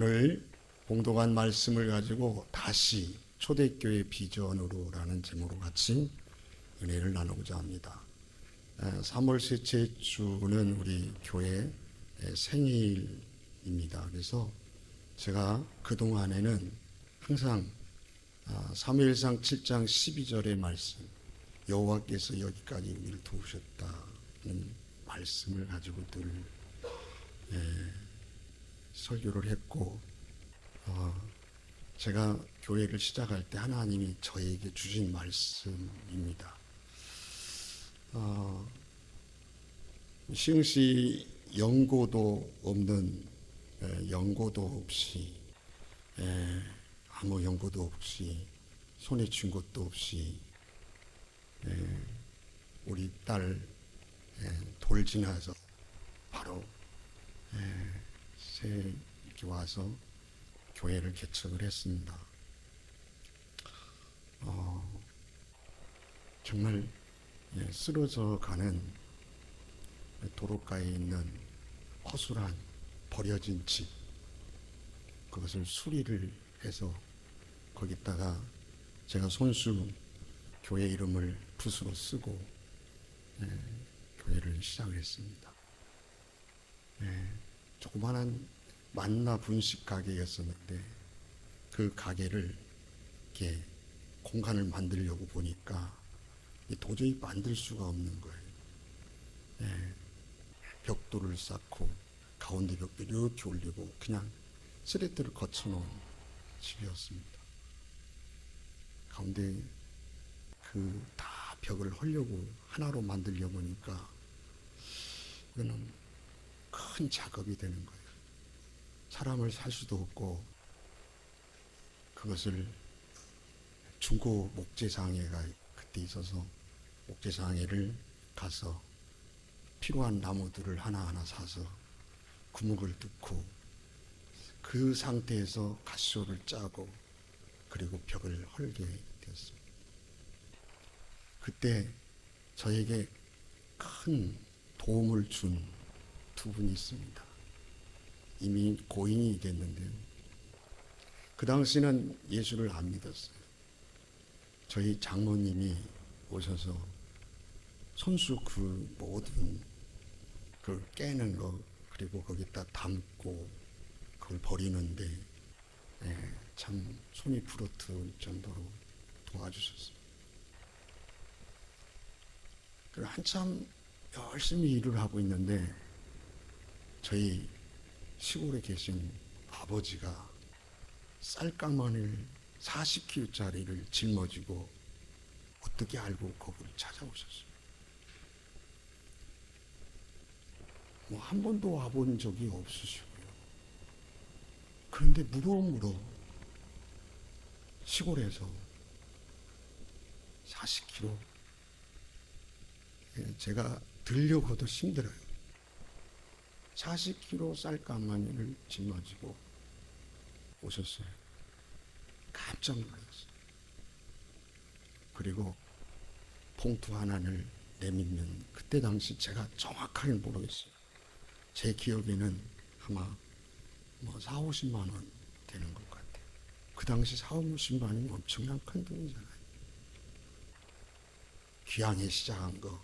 오늘 봉독한 말씀을 가지고 다시 초대교회 비전으로라는 제목으로 같이 은혜를 나누고자 합니다. 3월 셋째 주는 우리 교회 생일입니다. 그래서 제가 그동안에는 항상 사무엘상 7장 12절의 말씀, 여호와께서 여기까지 우리를 도우셨다는 말씀을 가지고 늘 설교를 했고, 제가 교회를 시작할 때 하나님이 저에게 주신 말씀입니다. 시흥시 연고도 없는, 연고도 없이, 아무 연고도 없이, 손에 쥔 것도 없이, 우리 딸 돌 지나서 바로 이렇게 와서 교회를 개척을 했습니다. 정말 쓰러져 가는 도로가에 있는 허술한 버려진 집, 그것을 수리를 해서 거기다가 제가 손수 교회 이름을 붓으로 쓰고 교회를 시작을 했습니다. 조그마한 만나 분식 가게였었는데 그 가게를 이렇게 공간을 만들려고 보니까 도저히 만들 수가 없는 거예요. 벽돌을 쌓고 가운데 벽돌 이렇게 올리고 그냥 스레트를 거쳐놓은 집이었습니다. 가운데 그 다 벽을 하려고 하나로 만들려고 보니까 이거는 큰 작업이 되는 거예요. 사람을 살 수도 없고, 그것을 중고 목재상회가 그때 있어서 목재상회를 가서 필요한 나무들을 하나하나 사서 구멍을 뚫고 그 상태에서 가시오를 짜고 그리고 벽을 헐게 되었습니다. 그때 저에게 큰 도움을 준 두 분이 있습니다. 이미 고인이 됐는데요. 그 당시는 예수를 안 믿었어요. 저희 장모님이 오셔서 손수 그 모든 그걸 깨는 거, 그리고 거기다 담고 그걸 버리는데 참 손이 부러뜨릴 정도로 도와주셨어요. 그리고 한참 열심히 일을 하고 있는데 저희 시골에 계신 아버지가 쌀가마니를 40kg짜리를 짊어지고 어떻게 알고 거기를 찾아오셨어요. 한 번도 와본 적이 없으시고요. 그런데 무럭무럭 시골에서 40kg, 제가 들려고도 힘들어요. 40kg 쌀가마니를 짊어지고 오셨어요. 깜짝 놀랐어요. 그리고 봉투 하나를 내밀면, 그때 당시 제가 정확하게 모르겠어요. 제 기억에는 아마 4, 50만 원 되는 것 같아요. 그 당시 4, 50만 원이면 엄청난 큰 돈이잖아요. 귀향에 시작한 거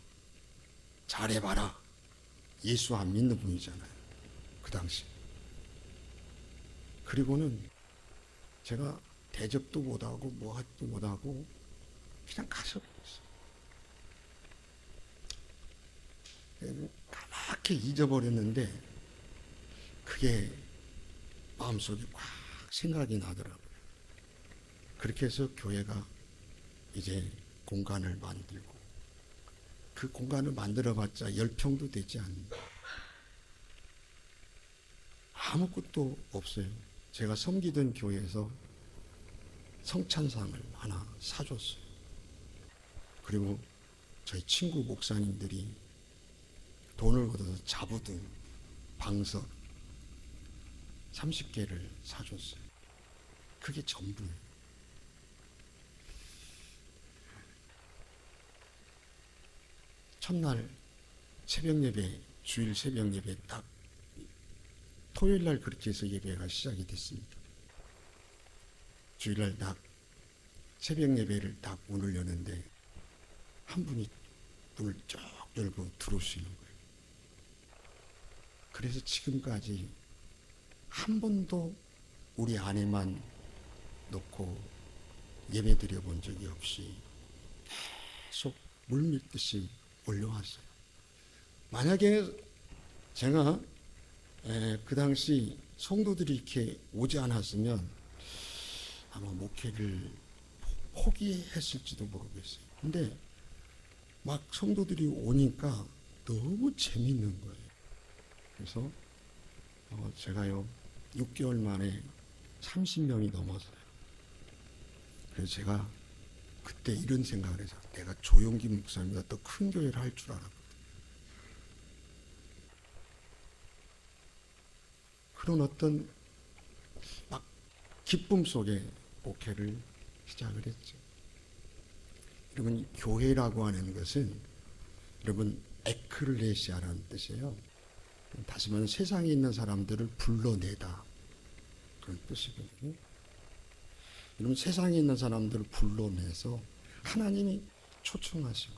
잘해봐라. 예수 안 믿는 분이잖아요, 그 당시. 그리고는 제가 대접도 못하고 뭐하도 못하고 그냥 가셔버렸어요. 까맣게 잊어버렸는데 그게 마음속에 꽉 생각이 나더라고요. 그렇게 해서 교회가 이제 공간을 만들고, 그 공간을 만들어봤자 10평도 되지 않는다. 아무것도 없어요. 제가 섬기던 교회에서 성찬상을 하나 사줬어요. 그리고 저희 친구 목사님들이 돈을 걷어서 자부등, 방석 30개를 사줬어요. 그게 전부예요. 첫날 새벽 예배, 주일 새벽 예배 딱 토요일 날 그렇게 해서 예배가 시작이 됐습니다. 주일날 딱 새벽 예배를 딱 문을 여는데 한 분이 문을 쭉 열고 들어오시는 거예요. 그래서 지금까지 한 번도 우리 안에만 놓고 예배 드려 본 적이 없이 계속 물밀듯이 몰려왔어요. 만약에 제가 그 당시 성도들이 이렇게 오지 않았으면 아마 목회를 포기했을지도 모르겠어요. 근데 막 성도들이 오니까 너무 재밌는 거예요. 그래서 제가요 6개월 만에 30명이 넘었어요. 그래서 제가 그때 이런 생각을 해서 내가 조용기 목사님보다 더 큰 교회를 할 줄 알았거든요. 그런 어떤 막 기쁨 속에 목회를 시작을 했죠. 여러분, 교회라고 하는 것은 여러분 에클레시아라는 뜻이에요. 다시 말하면 세상에 있는 사람들을 불러내다, 그런 뜻이거든요. 여러분, 세상에 있는 사람들을 불러내서 하나님이 초청하시고,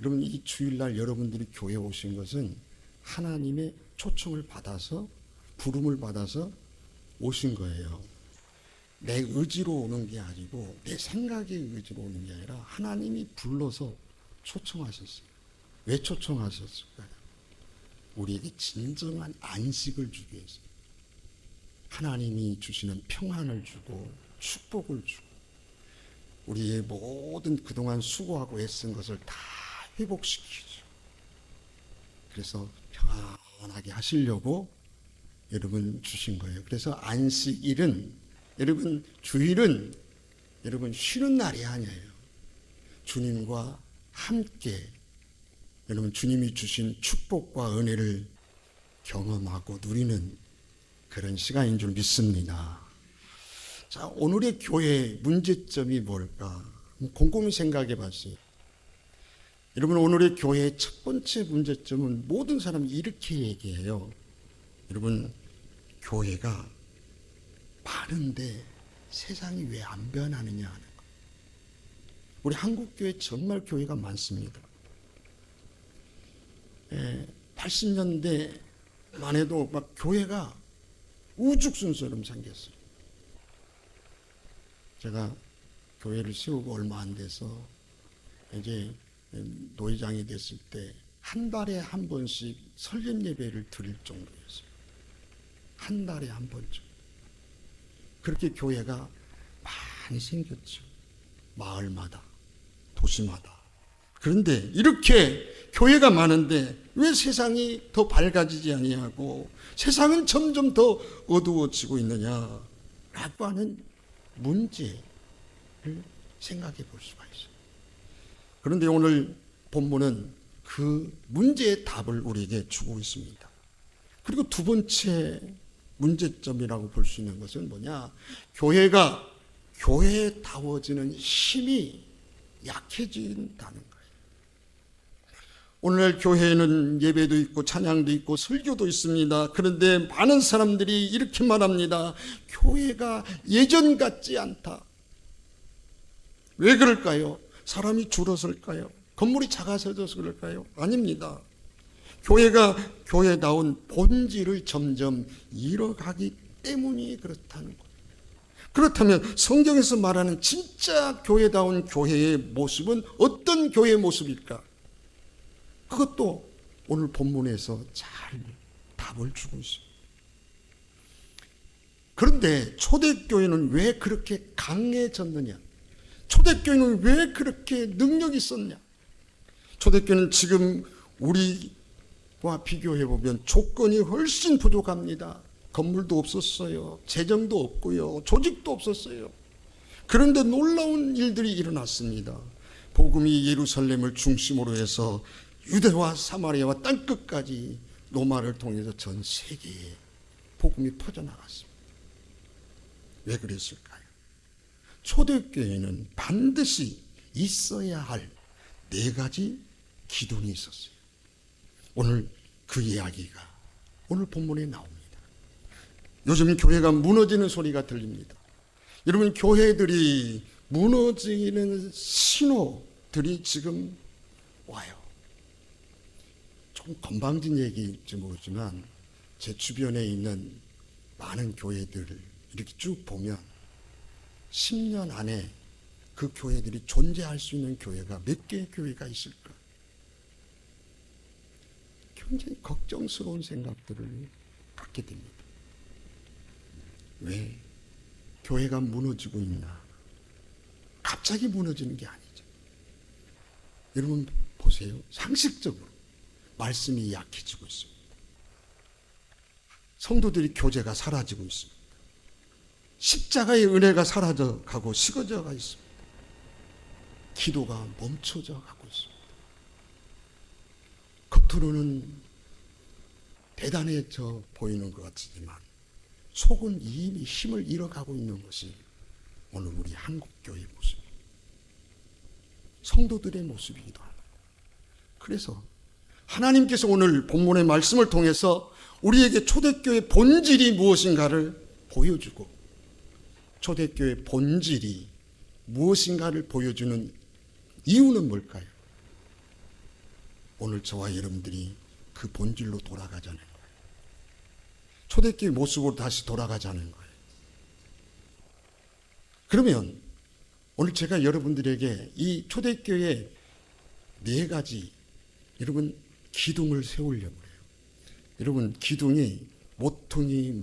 여러분 이 주일날 여러분들이 교회에 오신 것은 하나님의 초청을 받아서, 부름을 받아서 오신 거예요. 내 의지로 오는 게 아니고 내 생각의 의지로 오는 게 아니라 하나님이 불러서 초청하셨어요. 왜 초청하셨을까요? 우리에게 진정한 안식을 주기 위해서. 하나님이 주시는 평안을 주고 축복을 주고 우리의 모든 그동안 수고하고 애쓴 것을 다 회복시키죠. 그래서 평안하게 하시려고 여러분 주신 거예요. 그래서 안식일은, 여러분 주일은 여러분 쉬는 날이 아니에요. 주님과 함께 여러분 주님이 주신 축복과 은혜를 경험하고 누리는 그런 시간인 줄 믿습니다. 자, 오늘의 교회의 문제점이 뭘까? 곰곰이 생각해 봤어요. 여러분, 오늘의 교회의 첫 번째 문제점은 모든 사람이 이렇게 얘기해요. 여러분, 교회가 많은데 세상이 왜 안 변하느냐 하는 거예요. 우리 한국교회 정말 교회가 많습니다. 80년대만 해도 막 교회가 우죽순처럼 생겼어요. 제가 교회를 세우고 얼마 안 돼서 이제 노회장이 됐을 때 한 달에 한 번씩 설립 예배를 드릴 정도였어요. 한 달에 한 번쯤. 그렇게 교회가 많이 생겼죠. 마을마다, 도시마다. 그런데 이렇게 교회가 많은데 왜 세상이 더 밝아지지 아니하고 세상은 점점 더 어두워지고 있느냐라고 하는 문제를 생각해 볼 수가 있어요. 그런데 오늘 본문은 그 문제의 답을 우리에게 주고 있습니다. 그리고 두 번째 문제점이라고 볼 수 있는 것은 뭐냐? 교회가 교회다워지는 힘이 약해진다는 거예요. 오늘날 교회에는 예배도 있고 찬양도 있고 설교도 있습니다. 그런데 많은 사람들이 이렇게 말합니다. 교회가 예전 같지 않다. 왜 그럴까요? 사람이 줄어설까요? 건물이 작아져서 그럴까요? 아닙니다. 교회가 교회다운 본질을 점점 잃어가기 때문이 그렇다는 거예요. 그렇다면 성경에서 말하는 진짜 교회다운 교회의 모습은 어떤 교회의 모습일까? 그것도 오늘 본문에서 잘 답을 주고 있습니다. 그런데 초대교회는 왜 그렇게 강해졌느냐? 초대교회는 왜 그렇게 능력이 있었냐? 초대교회는 지금 우리와 비교해보면 조건이 훨씬 부족합니다. 건물도 없었어요. 재정도 없고요. 조직도 없었어요. 그런데 놀라운 일들이 일어났습니다. 복음이 예루살렘을 중심으로 해서 유대와 사마리아와 땅끝까지 로마를 통해서 전 세계에 복음이 퍼져나갔습니다. 왜 그랬을까요? 초대교회는 반드시 있어야 할 네 가지 기둥이 있었어요. 오늘 그 이야기가 오늘 본문에 나옵니다. 요즘 교회가 무너지는 소리가 들립니다. 여러분, 교회들이 무너지는 신호들이 지금 와요. 좀 건방진 얘기일지 모르지만 제 주변에 있는 많은 교회들을 이렇게 쭉 보면 10년 안에 그 교회들이 존재할 수 있는 교회가 몇 개의 교회가 있을까? 굉장히 걱정스러운 생각들을 갖게 됩니다. 왜? 교회가 무너지고 있나? 갑자기 무너지는 게 아니죠. 여러분 보세요. 상식적으로 말씀이 약해지고 있습니다. 성도들이 교제가 사라지고 있습니다. 십자가의 은혜가 사라져가고 식어져가 있습니다. 기도가 멈춰져 가고 있습니다. 겉으로는 대단해져 보이는 것 같지만 속은 이미 힘을 잃어가고 있는 것이 오늘 우리 한국교회의 모습입니다. 성도들의 모습이기도 합니다. 그래서 하나님께서 오늘 본문의 말씀을 통해서 우리에게 초대교회의 본질이 무엇인가를 보여주고, 초대교회의 본질이 무엇인가를 보여주는 이유는 뭘까요? 오늘 저와 여러분들이 그 본질로 돌아가자는 거예요. 초대교회 모습으로 다시 돌아가자는 거예요. 그러면 오늘 제가 여러분들에게 이 초대교회 4가지 여러분 기둥을 세우려고 해요. 여러분 기둥이 모퉁이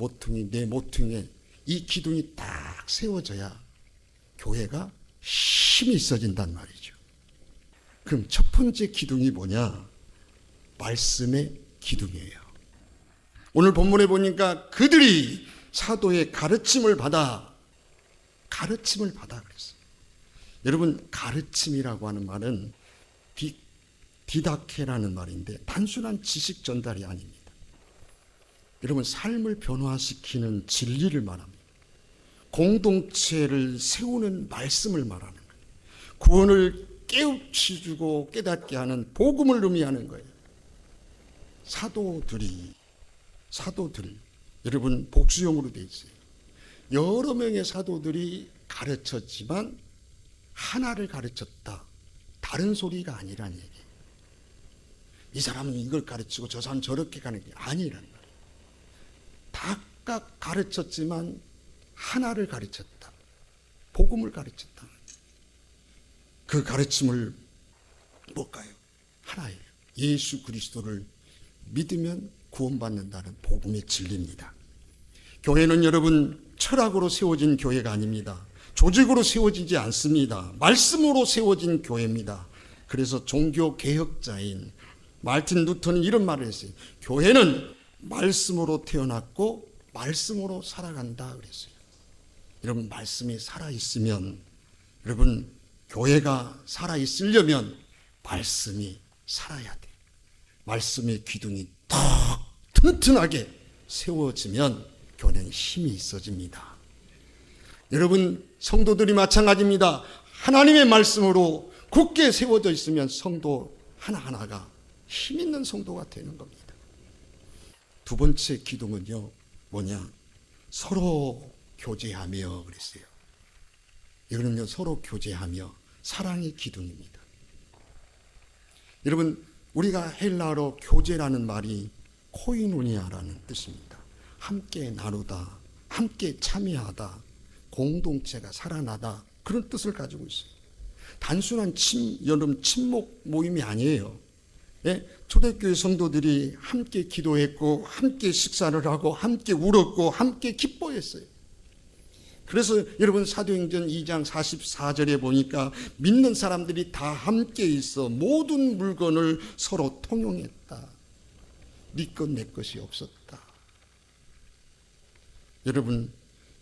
내 모퉁이에 이 기둥이 딱 세워져야 교회가 힘이 있어진단 말이죠. 그럼 첫 번째 기둥이 뭐냐? 말씀의 기둥이에요. 오늘 본문에 보니까 그들이 사도의 가르침을 받아 그랬어요. 여러분 가르침이라고 하는 말은 디다케라는 말인데 단순한 지식 전달이 아닙니다. 여러분 삶을 변화시키는 진리를 말합니다. 공동체를 세우는 말씀을 말하는 거예요. 구원을 깨우치주고 깨닫게 하는 복음을 의미하는 거예요. 사도들이 여러분 복수형으로 되어 있어요. 여러 명의 사도들이 가르쳤지만 하나를 가르쳤다. 다른 소리가 아니란 얘기예요. 이 사람은 이걸 가르치고 저 사람은 저렇게 가는 게 아니란 말이에요. 각각 가르쳤지만 하나를 가르쳤다. 복음을 가르쳤다. 그 가르침을 뭘까요? 하나예요. 예수 그리스도를 믿으면 구원받는다는 복음의 진리입니다. 교회는 여러분 철학으로 세워진 교회가 아닙니다. 조직으로 세워지지 않습니다. 말씀으로 세워진 교회입니다. 그래서 종교개혁자인 마르틴 루터는 이런 말을 했어요. 교회는 말씀으로 태어났고 말씀으로 살아간다 그랬어요. 여러분 말씀이 살아있으면, 여러분 교회가 살아있으려면 말씀이 살아야 돼요. 말씀의 기둥이 더 튼튼하게 세워지면 교회는 힘이 있어집니다. 여러분 성도들이 마찬가지입니다. 하나님의 말씀으로 굳게 세워져 있으면 성도 하나하나가 힘 있는 성도가 되는 겁니다. 두 번째 기둥은요 뭐냐? 서로 교제하며 그랬어요. 이거는요 서로 교제하며 사랑의 기둥입니다. 여러분 우리가 헬라어로 교제라는 말이 코이노니아라는 뜻입니다. 함께 나누다, 함께 참여하다, 공동체가 살아나다, 그런 뜻을 가지고 있어요. 단순한 여러분 친목 모임이 아니에요. 예? 초대교회 성도들이 함께 기도했고 함께 식사를 하고 함께 울었고 함께 기뻐했어요. 그래서 여러분 사도행전 2장 44절에 보니까 믿는 사람들이 다 함께 있어 모든 물건을 서로 통용했다. 네 것 내 것이 없었다. 여러분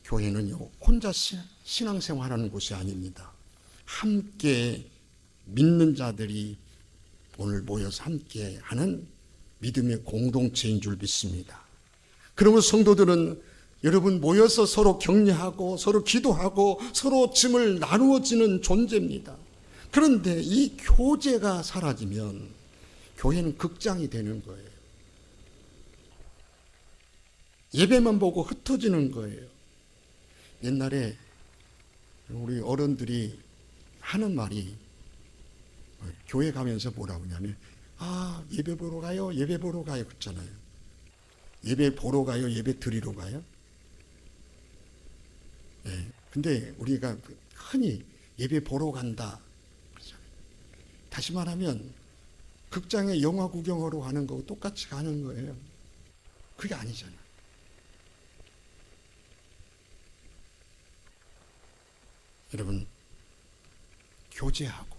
교회는요 혼자 신앙생활하는 곳이 아닙니다. 함께 믿는 자들이 오늘 모여서 함께 하는 믿음의 공동체인 줄 믿습니다. 그러면 성도들은 여러분 모여서 서로 격려하고 서로 기도하고 서로 짐을 나누어지는 존재입니다. 그런데 이 교제가 사라지면 교회는 극장이 되는 거예요. 예배만 보고 흩어지는 거예요. 옛날에 우리 어른들이 하는 말이 교회 가면서 뭐라고 하냐면 예배 보러 가요, 예배 보러 가요 그랬잖아요. 예배 보러 가요, 예배 드리러 가요? 예. 근데 우리가 흔히 예배 보러 간다 그러잖아요. 다시 말하면 극장에 영화 구경하러 가는 거고 똑같이 가는 거예요. 그게 아니잖아요. 여러분, 교제하고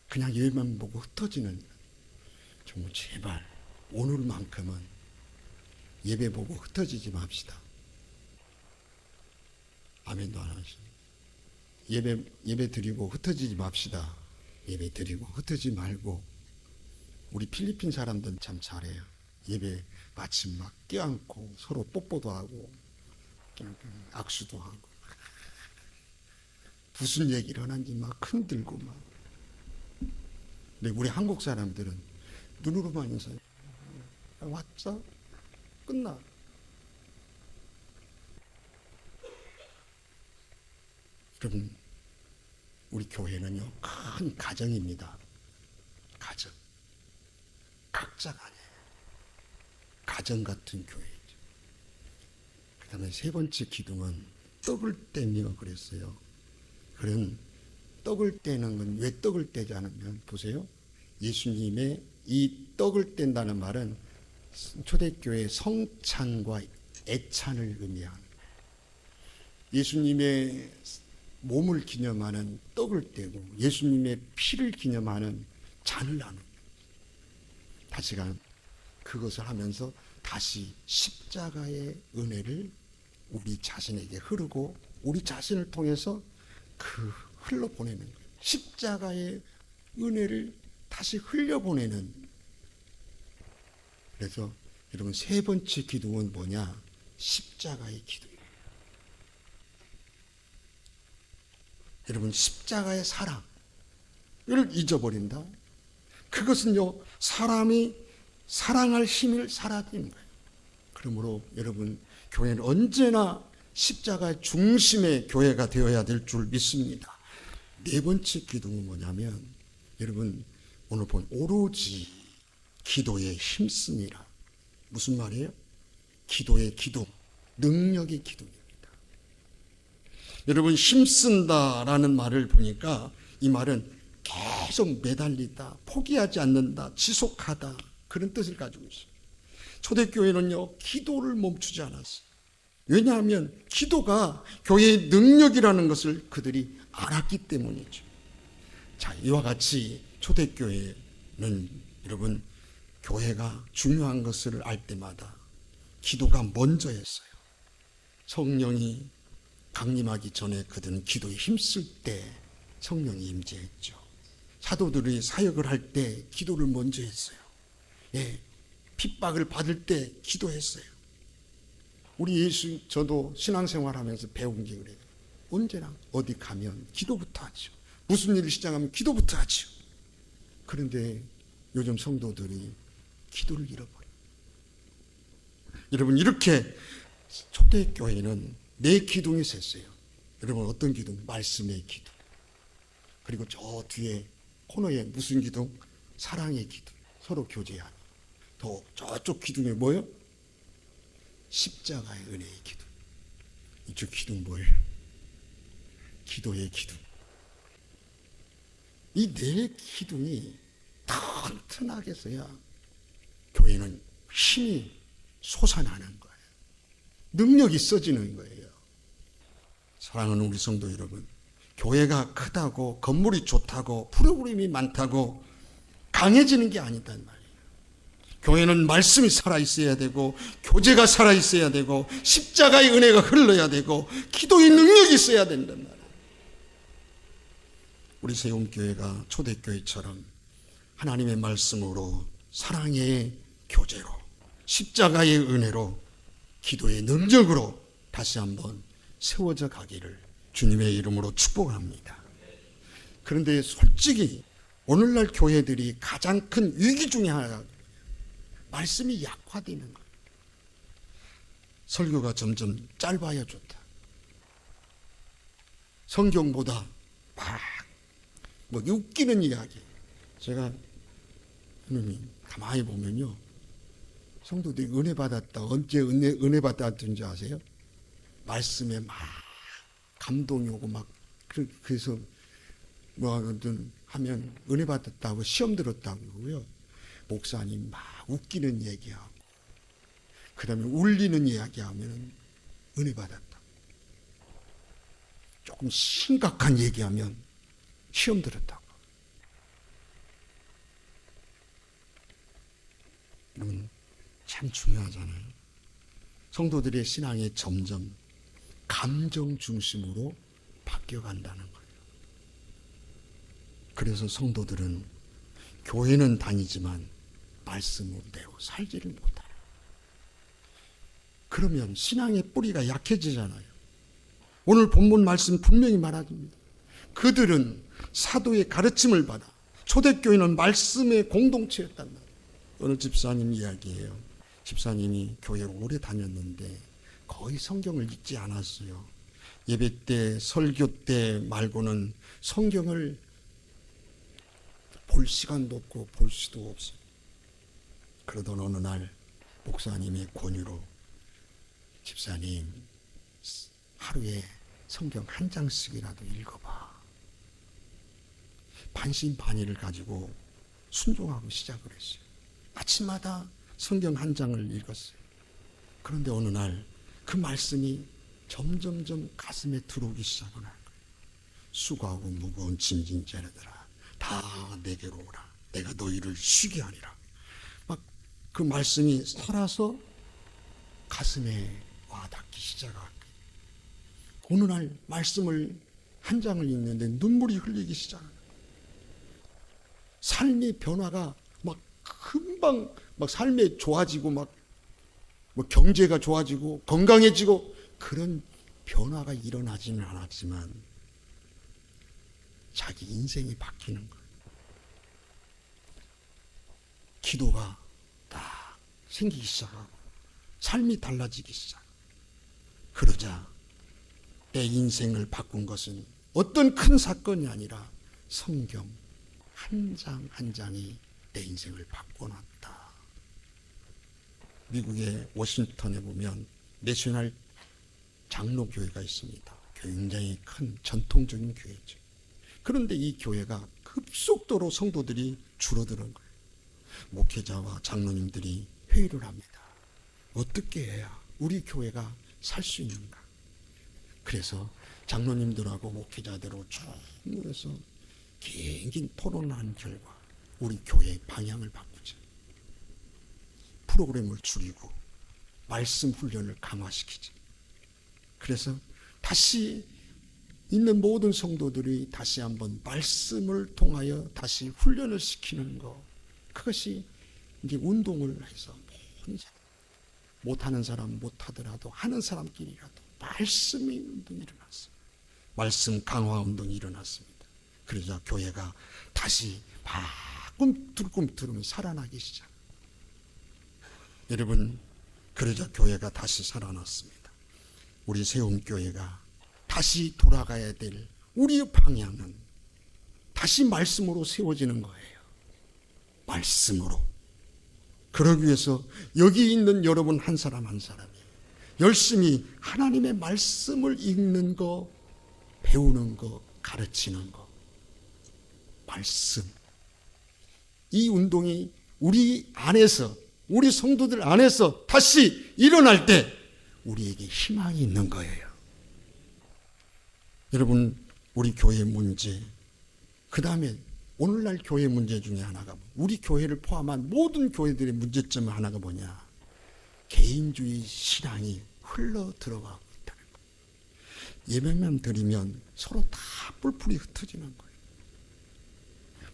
그냥 예배만 보고 흩어지는, 정말 제발 오늘만큼은 예배 보고 흩어지지 맙시다. 아멘도 안 하시네. 예배 드리고 흩어지지 맙시다. 예배 드리고 흩어지지 말고. 우리 필리핀 사람들은 참 잘해요. 예배 마침 막 껴안고 서로 뽀뽀도 하고 악수도 하고 무슨 얘기를 하는지 막 흔들고 막. 근데 우리 한국 사람들은 눈으로만 인사해. 왔어? 끝나. 여러분, 우리 교회는요 큰 가정입니다. 가정. 각자가 아니에요. 가정 같은 교회죠. 그 다음에 세 번째 기둥은 떡을 떼며 그랬어요. 그런 떡을 떼는 건 왜 떡을 떼지 않으면, 보세요. 예수님의 이 떡을 뗀다는 말은 초대교회의 성찬과 애찬을 의미합니다. 예수님의 몸을 기념하는 떡을 떼고 예수님의 피를 기념하는 잔을 나눕니다. 다시금 그것을 하면서 다시 십자가의 은혜를 우리 자신에게 흐르고 우리 자신을 통해서 흘러보내는 거예요. 십자가의 은혜를 다시 흘려보내는. 그래서 여러분, 세 번째 기둥은 뭐냐? 십자가의 기둥이에요. 여러분, 십자가의 사랑을 잊어버린다? 그것은요, 사람이 사랑할 힘을 사라지는 거예요. 그러므로 여러분, 교회는 언제나 십자가의 중심의 교회가 되어야 될 줄 믿습니다. 네 번째 기둥은 뭐냐면, 여러분, 오늘 본 오로지 기도에 힘쓰니라. 무슨 말이에요? 기도의 기둥, 능력의 기둥입니다. 여러분, 힘쓴다라는 말을 보니까 이 말은 계속 매달리다, 포기하지 않는다, 지속하다, 그런 뜻을 가지고 있어요. 초대교회는요, 기도를 멈추지 않았어요. 왜냐하면 기도가 교회의 능력이라는 것을 그들이 알았기 때문이죠. 자, 이와 같이 초대교회는 여러분, 교회가 중요한 것을 알 때마다 기도가 먼저였어요. 성령이 강림하기 전에 그들은 기도에 힘쓸 때 성령이 임재했죠. 사도들이 사역을 할 때 기도를 먼저 했어요. 예, 핍박을 받을 때 기도했어요. 우리 저도 신앙생활하면서 배운 게 그래요. 언제나 어디 가면 기도부터 하죠. 무슨 일을 시작하면 기도부터 하죠. 그런데 요즘 성도들이 기도를 잃어버려요. 여러분, 이렇게 초대교회는 네 기둥이 있었어요. 여러분, 어떤 기둥? 말씀의 기둥. 그리고 저 뒤에 코너에 무슨 기둥? 사랑의 기둥. 서로 교제하는. 또 저쪽 기둥에 뭐예요? 십자가의 은혜의 기둥. 이쪽 기둥 뭐예요? 기도의 기둥. 이 네 기둥이 튼튼하게 서야 교회는 힘이 솟아나는 거예요. 능력이 써지는 거예요. 사랑하는 우리 성도 여러분, 교회가 크다고, 건물이 좋다고, 프로그램이 많다고 강해지는 게 아니단 말이에요. 교회는 말씀이 살아있어야 되고, 교제가 살아있어야 되고, 십자가의 은혜가 흘러야 되고, 기도의 능력이 있어야 된단 말이에요. 우리 세움교회가 초대교회처럼 하나님의 말씀으로, 사랑의 교제로, 십자가의 은혜로, 기도의 능력으로 다시 한번 세워져 가기를 주님의 이름으로 축복합니다. 그런데 솔직히 오늘날 교회들이 가장 큰 위기 중에 하나가 말씀이 약화되는 거예요. 설교가 점점 짧아야 좋다. 성경보다 막 뭐 웃기는 이야기. 제가 하나님 가만히 보면요, 성도들이 은혜 받았다. 언제 은혜 받았던지 아세요? 말씀에 막 감동이 오고 막 그래서 뭐든 하면 은혜 받았다고 시험 들었다고요. 목사님 막 웃기는 얘기하고 그 다음에 울리는 이야기하면 은혜 받았다. 조금 심각한 얘기하면 시험 들었다고. 여러분 참 중요하잖아요. 성도들의 신앙이 점점 감정 중심으로 바뀌어간다는 거예요. 그래서 성도들은 교회는 다니지만 말씀대로 살지를 못해요. 그러면 신앙의 뿌리가 약해지잖아요. 오늘 본문 말씀 분명히 말합니다. 그들은 사도의 가르침을 받아, 초대교회는 말씀의 공동체였단 말이에요. 어느 집사님 이야기예요. 집사님이 교회를 오래 다녔는데 거의 성경을 읽지 않았어요. 예배 때, 설교 때 말고는 성경을 볼 시간도 없고 볼 수도 없어요. 그러던 어느 날 목사님의 권유로, 집사님 하루에 성경 한 장씩이라도 읽어봐. 반신반의를 가지고 순종하고 시작을 했어요. 아침마다 성경 한 장을 읽었어요. 그런데 어느 날 그 말씀이 점점점 가슴에 들어오기 시작을 한 거예요. 수고하고 무거운 짐진 자들아 다 내게로 오라. 내가 너희를 쉬게 하리라. 막 그 말씀이 살아서 가슴에 와닿기 시작한 거예요. 어느 날 말씀을 한 장을 읽는데 눈물이 흘리기 시작한 거예요. 삶의 변화가 막 금방 막 삶이 좋아지고 막 뭐 경제가 좋아지고 건강해지고 그런 변화가 일어나지는 않았지만 자기 인생이 바뀌는 거예요. 기도가 딱 생기기 시작하고 삶이 달라지기 시작. 그러자 내 인생을 바꾼 것은 어떤 큰 사건이 아니라 성경 한 장 한 장이 내 인생을 바꿔놨다. 미국의 워싱턴에 보면 내셔널 장로교회가 있습니다. 굉장히 큰 전통적인 교회죠. 그런데 이 교회가 급속도로 성도들이 줄어드는 거예요. 목회자와 장로님들이 회의를 합니다. 어떻게 해야 우리 교회가 살 수 있는가? 그래서 장로님들하고 목회자들하고 쭉 모여서 긴 토론을 한 결과 우리 교회의 방향을 바꾸자. 프로그램을 줄이고 말씀 훈련을 강화시키자. 그래서 다시 있는 모든 성도들이 다시 한번 말씀을 통하여 다시 훈련을 시키는 것. 그것이 이제 운동을 해서 못하는 사람 못하더라도 하는 사람끼리라도 말씀의 운동이 일어났어요. 말씀 강화 운동이 일어났습니다. 그러자 교회가 다시 막 꿈틀꿈틀 살아나기 시작. 여러분, 그러자 교회가 다시 살아났습니다. 우리 세움교회가 다시 돌아가야 될 우리의 방향은 다시 말씀으로 세워지는 거예요. 말씀으로. 그러기 위해서 여기 있는 여러분 한 사람 한 사람이 열심히 하나님의 말씀을 읽는 거, 배우는 거, 가르치는 거. 말씀. 이 운동이 우리 안에서, 우리 성도들 안에서 다시 일어날 때 우리에게 희망이 있는 거예요. 여러분, 우리 교회 문제, 그 다음에 오늘날 교회 문제 중에 하나가, 우리 교회를 포함한 모든 교회들의 문제점 하나가 뭐냐? 개인주의 신앙이 흘러 들어가고 있다는 거예요. 예배만 드리면 서로 다 뿔뿔이 흩어지는 거예요.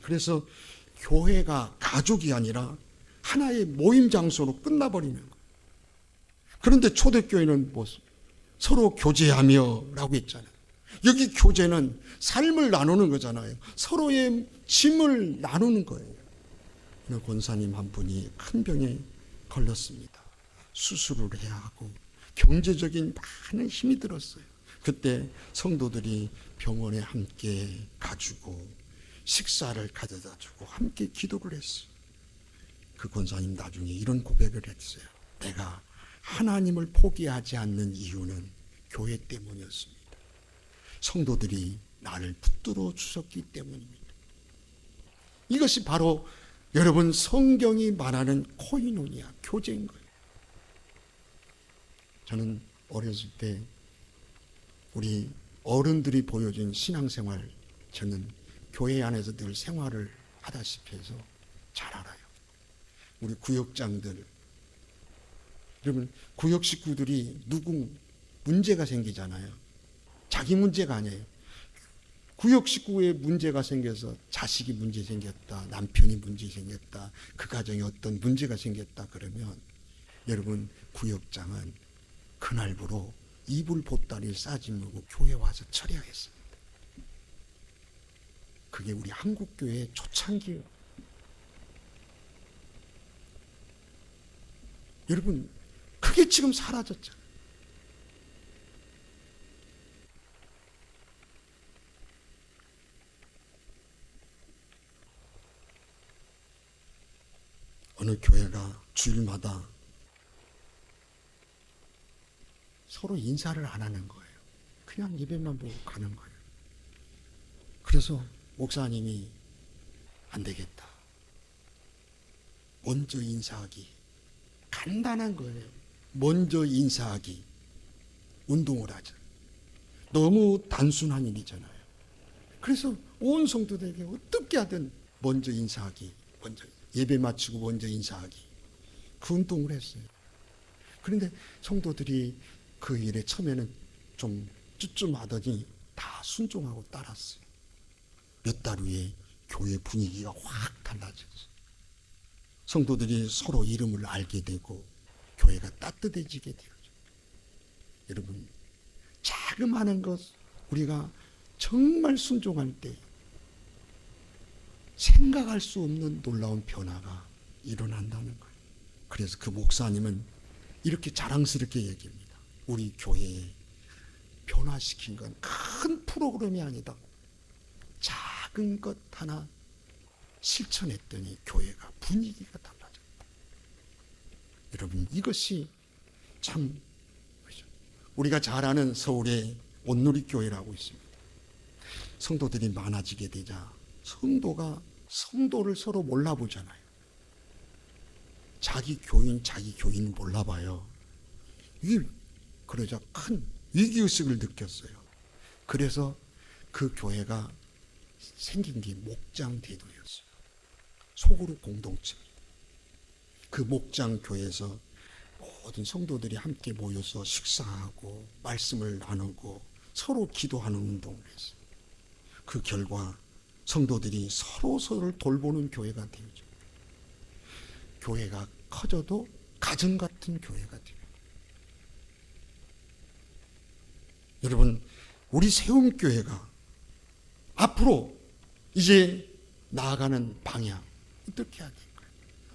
그래서 교회가 가족이 아니라 하나의 모임 장소로 끝나버리는 거예요. 그런데 초대교회는 뭐 서로 교제하며 라고 했잖아요. 여기 교제는 삶을 나누는 거잖아요. 서로의 짐을 나누는 거예요. 어느 권사님 한 분이 큰 병에 걸렸습니다. 수술을 해야 하고 경제적인 많은 힘이 들었어요. 그때 성도들이 병원에 함께 가지고 식사를 가져다 주고 함께 기도를 했어요. 그 권사님 나중에 이런 고백을 했어요. 내가 하나님을 포기하지 않는 이유는 교회 때문이었습니다. 성도들이 나를 붙들어 주셨기 때문입니다. 이것이 바로 여러분 성경이 말하는 코이노니아, 교제인 거예요. 저는 어렸을 때 우리 어른들이 보여준 신앙생활, 저는 교회 안에서 늘 생활을 하다시피 해서 잘 알아요. 우리 구역장들, 여러분 구역 식구들이 누구 문제가 생기잖아요. 자기 문제가 아니에요. 구역 식구에 문제가 생겨서 자식이 문제 생겼다, 남편이 문제 생겼다, 그 가정에 어떤 문제가 생겼다 그러면 여러분 구역장은 그날부로 이불 보따리를 싸집고 교회 와서 처리하겠습니다. 그게 우리 한국교회의 초창기예요. 여러분 그게 지금 사라졌잖아요. 어느 교회가 주일마다 서로 인사를 안 하는 거예요. 그냥 예배만 보고 가는 거예요. 그래서 목사님이 안 되겠다. 먼저 인사하기. 간단한 거예요. 먼저 인사하기. 운동을 하자. 너무 단순한 일이잖아요. 그래서 온 성도들에게 어떻게 하든 먼저 인사하기. 먼저 예배 마치고 먼저 인사하기. 그 운동을 했어요. 그런데 성도들이 그 일에 처음에는 좀 쭈쭈하더니 다 순종하고 따랐어요. 몇 달 후에 교회 분위기가 확 달라졌어요. 성도들이 서로 이름을 알게 되고 교회가 따뜻해지게 되었죠. 여러분, 자그마한 것 우리가 정말 순종할 때 생각할 수 없는 놀라운 변화가 일어난다는 거예요. 그래서 그 목사님은 이렇게 자랑스럽게 얘기합니다. 우리 교회에 변화시킨 건 큰 프로그램이 아니다. 작은 것 하나 실천했더니 교회가 분위기가 달라졌다. 여러분 이것이 참 우리가 잘 아는 서울의 온누리교회라고 있습니다. 성도들이 많아지게 되자 성도가 성도를 서로 몰라보잖아요. 자기 교인 몰라봐요. 이게 그러자 큰 위기의식을 느꼈어요. 그래서 그 교회가 생긴 게 목장대도였어요. 속으로 공동체. 그 목장교회에서 모든 성도들이 함께 모여서 식사하고 말씀을 나누고 서로 기도하는 운동을 했어요. 그 결과 성도들이 서로를 돌보는 교회가 되죠. 교회가 커져도 가정 같은 교회가 돼요. 여러분, 우리 세움교회가 앞으로 이제 나아가는 방향 어떻게 해야 될까요?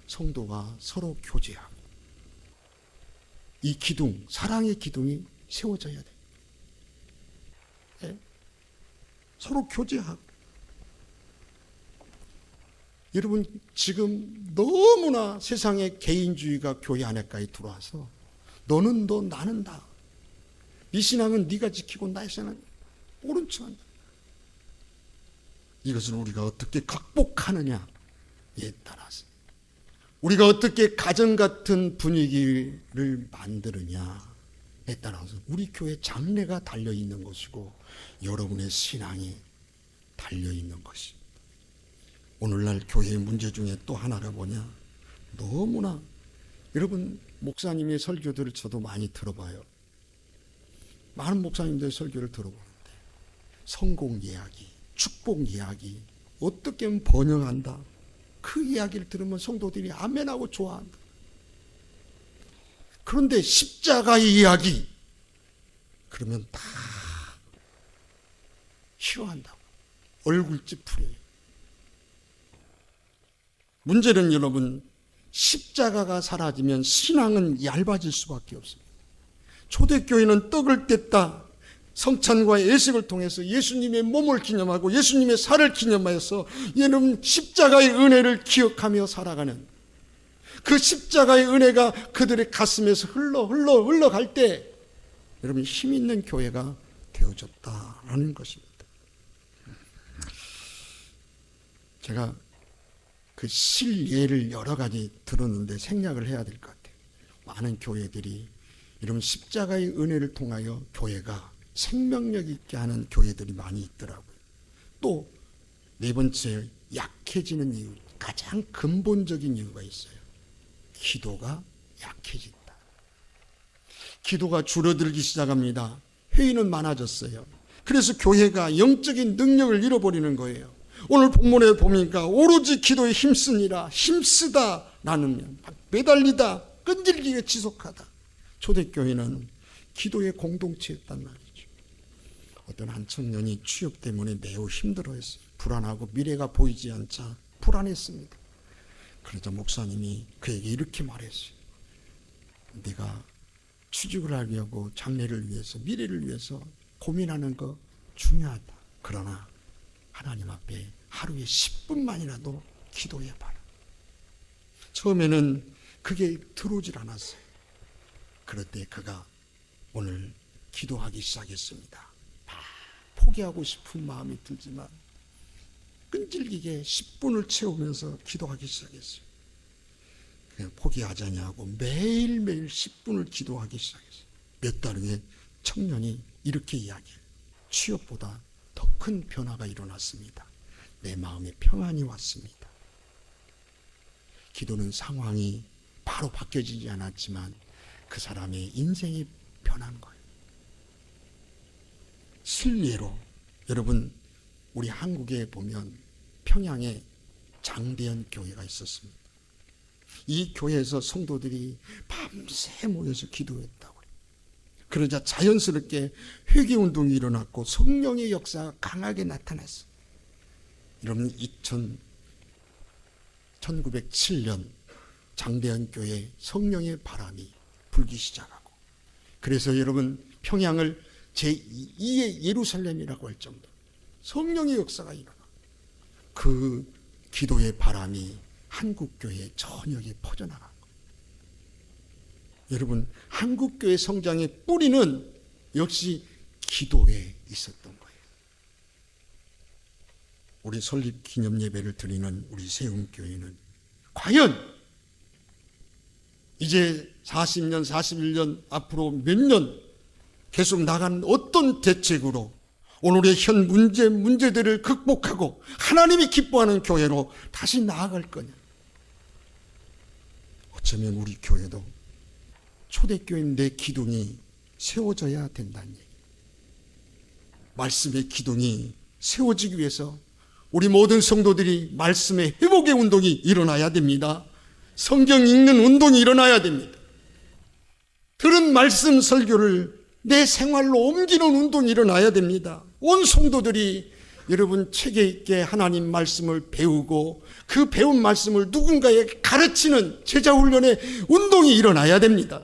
성도가 서로 교제하고 이 기둥, 사랑의 기둥이 세워져야 돼요. 네? 서로 교제하고. 여러분 지금 너무나 세상의 개인주의가 교회 안에까지 들어와서 너는 너 나는 나. 네 신앙은 네가 지키고 나의 신앙은 옳은 척 한다. 이것을 우리가 어떻게 극복하느냐에 따라서 우리가 어떻게 가정 같은 분위기를 만드느냐에 따라서 우리 교회 장래가 달려있는 것이고 여러분의 신앙이 달려있는 것입니다. 오늘날 교회의 문제 중에 또 하나가 뭐냐? 너무나 여러분 목사님의 설교들을 저도 많이 들어봐요. 많은 목사님들의 설교를 들어보는데 성공 이야기, 축복 이야기 어떻게 하면 번영한다. 그 이야기를 들으면 성도들이 아멘하고 좋아한다. 그런데 십자가의 이야기 그러면 다 싫어한다고. 얼굴 찌푸려요. 문제는 여러분 십자가가 사라지면 신앙은 얇아질 수밖에 없습니다. 초대교회는 떡을 뗐다, 성찬과 예식을 통해서 예수님의 몸을 기념하고 예수님의 살을 기념하여서 여러분 십자가의 은혜를 기억하며 살아가는, 그 십자가의 은혜가 그들의 가슴에서 흘러갈 때 여러분 힘 있는 교회가 되어졌다라는 것입니다. 제가 그 실예를 여러 가지 들었는데 생략을 해야 될 것 같아요. 많은 교회들이 이런 십자가의 은혜를 통하여 교회가 생명력 있게 하는 교회들이 많이 있더라고요. 또 네 번째, 약해지는 이유, 가장 근본적인 이유가 있어요. 기도가 약해진다. 기도가 줄어들기 시작합니다. 회의는 많아졌어요. 그래서 교회가 영적인 능력을 잃어버리는 거예요. 오늘 본문에 보니까 오로지 기도에 힘쓰니라, 힘쓰다, 나누면 매달리다, 끈질기게 지속하다. 초대교회는 기도의 공동체였단 말이죠. 어떤 한 청년이 취업 때문에 매우 힘들어했어요. 불안하고 미래가 보이지 않자 불안했습니다. 그러자 목사님이 그에게 이렇게 말했어요. 네가 취직을 하려고 장래를 위해서, 미래를 위해서 고민하는 거 중요하다. 그러나 하나님 앞에 하루에 10분만이라도 기도해봐라. 처음에는 그게 들어오질 않았어요. 그럴 때 그가 오늘 기도하기 시작했습니다. 포기하고 싶은 마음이 들지만 끈질기게 10분을 채우면서 기도하기 시작했어요. 그냥 포기하자냐고 매일매일 10분을 기도하기 시작했어요. 몇 달 후에 청년이 이렇게 이야기해요. 취업보다 더 큰 변화가 일어났습니다. 내 마음에 평안이 왔습니다. 기도는 상황이 바로 바뀌어지지 않았지만 그 사람의 인생이 변한 거예요. 실례로 여러분, 우리 한국에 보면 평양에 장대현 교회가 있었습니다. 이 교회에서 성도들이 밤새 모여서 기도했다고. 그러자 자연스럽게 회개운동이 일어났고 성령의 역사가 강하게 나타났어요. 여러분 1907년 장대현 교회에 성령의 바람이 불기 시작하고, 그래서 여러분 평양을 제2의 예루살렘이라고 할 정도로 성령의 역사가 일어나, 그 기도의 바람이 한국교회 전역에 퍼져나간 거예요. 여러분 한국교회 성장의 뿌리는 역시 기도에 있었던 거예요. 우리 설립 기념 예배를 드리는 우리 세움교회는 과연 이제 40년, 41년 앞으로 몇 년 계속 나가는 어떤 대책으로 오늘의 현 문제들을 극복하고 하나님이 기뻐하는 교회로 다시 나아갈 거냐. 어쩌면 우리 교회도 초대교회 내 기둥이 세워져야 된다는 얘기. 말씀의 기둥이 세워지기 위해서 우리 모든 성도들이 말씀의 회복의 운동이 일어나야 됩니다. 성경 읽는 운동이 일어나야 됩니다. 들은 말씀 설교를 내 생활로 옮기는 운동이 일어나야 됩니다. 온 성도들이 여러분 체계 있게 하나님 말씀을 배우고 그 배운 말씀을 누군가에게 가르치는 제자훈련의 운동이 일어나야 됩니다.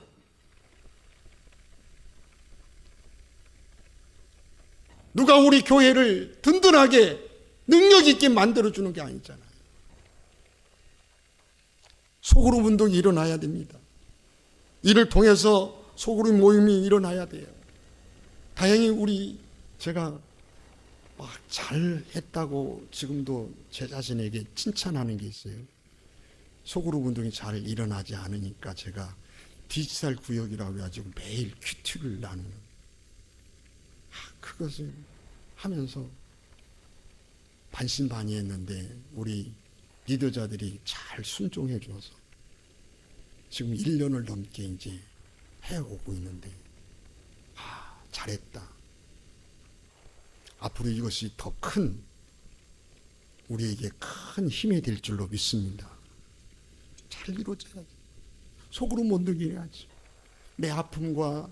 누가 우리 교회를 든든하게 능력 있게 만들어주는 게 아니잖아요. 소그룹 운동이 일어나야 됩니다. 이를 통해서 소그룹 모임이 일어나야 돼요. 다행히 제가 잘했다고 지금도 제 자신에게 칭찬하는 게 있어요. 소그룹 운동이 잘 일어나지 않으니까 제가 디지털 구역이라고 해가지고 매일 큐티를 나누는, 그것을 하면서 반신반의했는데 우리 리더자들이 잘 순종해 줘서 지금 1년을 넘게 이제 해오고 있는데, 잘했다. 앞으로 이것이 더 큰, 우리에게 큰 힘이 될 줄로 믿습니다. 잘 이루어져야지. 속으로 못 느껴야지. 내 아픔과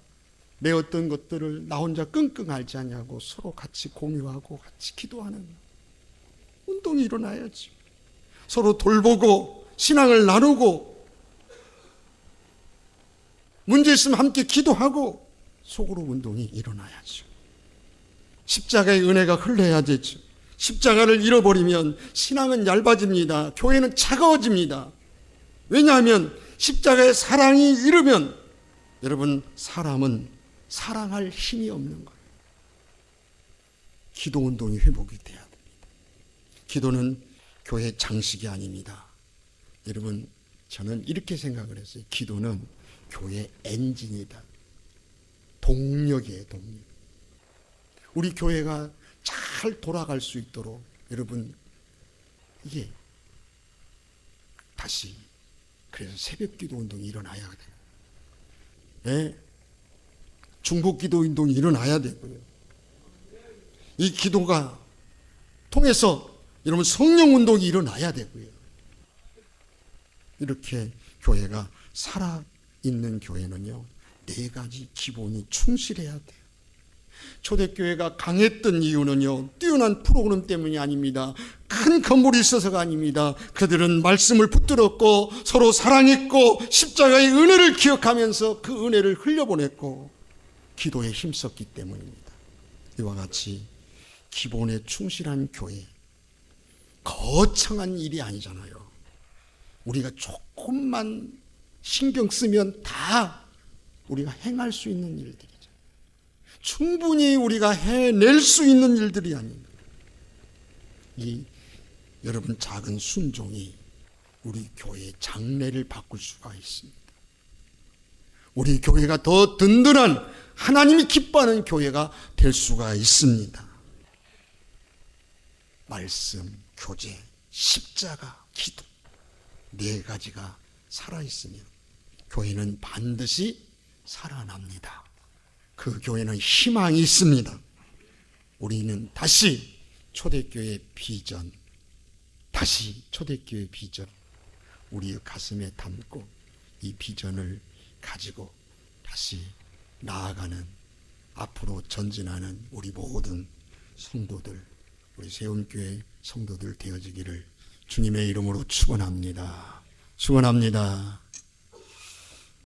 내 어떤 것들을 나 혼자 끙끙 앓지 않냐고 서로 같이 공유하고 같이 기도하는 운동이 일어나야지. 서로 돌보고 신앙을 나누고 문제 있으면 함께 기도하고 속으로 운동이 일어나야죠. 십자가의 은혜가 흘러야 되죠. 십자가를 잃어버리면 신앙은 얇아집니다. 교회는 차가워집니다. 왜냐하면 십자가의 사랑이 잃으면 여러분, 사람은 사랑할 힘이 없는 거예요. 기도 운동이 회복이 돼야 됩니다. 기도는 교회 장식이 아닙니다. 여러분, 저는 이렇게 생각을 했어요. 기도는 교회 엔진이다. 동력이에요, 동력. 우리 교회가 잘 돌아갈 수 있도록 여러분, 이게 다시, 그래서 새벽 기도 운동이 일어나야 돼요. 네? 중복 기도 운동이 일어나야 되고요. 이 기도가 통해서 여러분 성령 운동이 일어나야 되고요. 이렇게 교회가 살아있는 교회는요, 4가지 기본이 충실해야 돼요. 초대교회가 강했던 이유는요, 뛰어난 프로그램 때문이 아닙니다. 큰 건물이 있어서가 아닙니다. 그들은 말씀을 붙들었고 서로 사랑했고 십자가의 은혜를 기억하면서 그 은혜를 흘려보냈고 기도에 힘썼기 때문입니다. 이와 같이 기본에 충실한 교회, 거창한 일이 아니잖아요. 우리가 조금만 신경 쓰면 다 우리가 행할 수 있는 일들이죠. 충분히 우리가 해낼 수 있는 일들이 아닙니다. 이 여러분 작은 순종이 우리 교회의 장래를 바꿀 수가 있습니다. 우리 교회가 더 든든한 하나님이 기뻐하는 교회가 될 수가 있습니다. 말씀, 교제, 십자가, 기도 4가지가 살아있으면 교회는 반드시 살아납니다. 그 교회는 희망이 있습니다. 우리는 다시 초대교회 비전, 우리의 가슴에 담고 이 비전을 가지고 다시 나아가는, 앞으로 전진하는 우리 모든 성도들, 우리 세운교회 성도들 되어지기를 주님의 이름으로 축원합니다. 축원합니다.